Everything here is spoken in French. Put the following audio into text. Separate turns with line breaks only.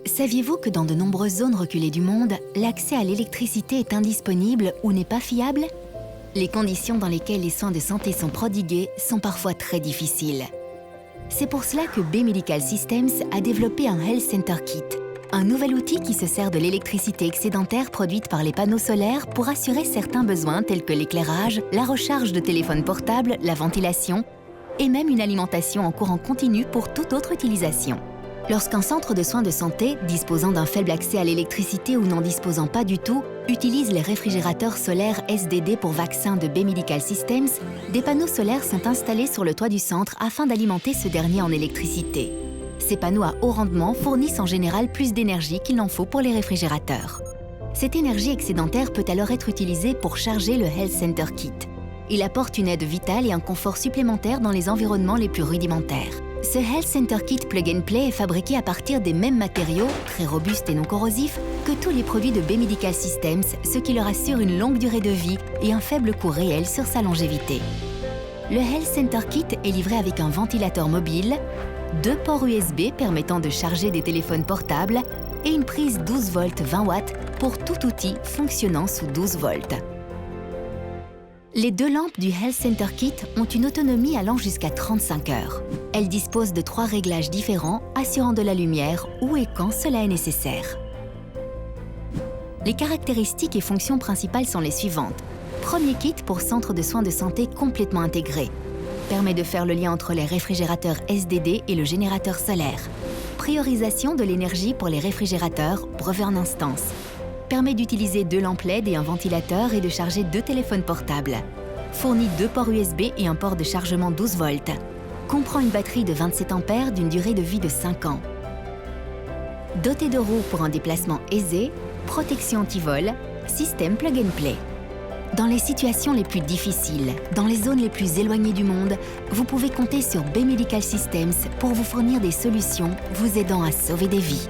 Saviez-vous que dans de nombreuses zones reculées du monde, l'accès à l'électricité est indisponible ou n'est pas fiable? Les conditions dans lesquelles les soins de santé sont prodigués sont parfois très difficiles. C'est pour cela que B-Medical Systems a développé un Health Center Kit, un nouvel outil qui se sert de l'électricité excédentaire produite par les panneaux solaires pour assurer certains besoins tels que l'éclairage, la recharge de téléphones portables, la ventilation et même une alimentation en courant continu pour toute autre utilisation. Lorsqu'un centre de soins de santé, disposant d'un faible accès à l'électricité ou n'en disposant pas du tout, utilise les réfrigérateurs solaires SDD pour vaccins de B-Medical Systems, des panneaux solaires sont installés sur le toit du centre afin d'alimenter ce dernier en électricité. Ces panneaux à haut rendement fournissent en général plus d'énergie qu'il n'en faut pour les réfrigérateurs. Cette énergie excédentaire peut alors être utilisée pour charger le Health Center Kit. Il apporte une aide vitale et un confort supplémentaire dans les environnements les plus rudimentaires. Ce Health Center Kit Plug and Play est fabriqué à partir des mêmes matériaux, très robustes et non corrosifs, que tous les produits de B-Medical Systems, ce qui leur assure une longue durée de vie et un faible coût réel sur sa longévité. Le Health Center Kit est livré avec un ventilateur mobile, 2 ports USB permettant de charger des téléphones portables et une prise 12 volts 20 watts pour tout outil fonctionnant sous 12 volts. Les 2 lampes du Health Center Kit ont une autonomie allant jusqu'à 35 heures. Elles disposent de 3 réglages différents assurant de la lumière où et quand cela est nécessaire. Les caractéristiques et fonctions principales sont les suivantes. Premier kit pour centre de soins de santé complètement intégré. Permet de faire le lien entre les réfrigérateurs SDD et le générateur solaire. Priorisation de l'énergie pour les réfrigérateurs, brevet en instance. Permet d'utiliser 2 lampes LED et un ventilateur et de charger 2 téléphones portables. Fournit 2 ports USB et un port de chargement 12 volts. Comprend une batterie de 27 ampères d'une durée de vie de 5 ans. Doté de roues pour un déplacement aisé, protection anti-vol, système plug and play. Dans les situations les plus difficiles, dans les zones les plus éloignées du monde, vous pouvez compter sur B-Medical Systems pour vous fournir des solutions vous aidant à sauver des vies.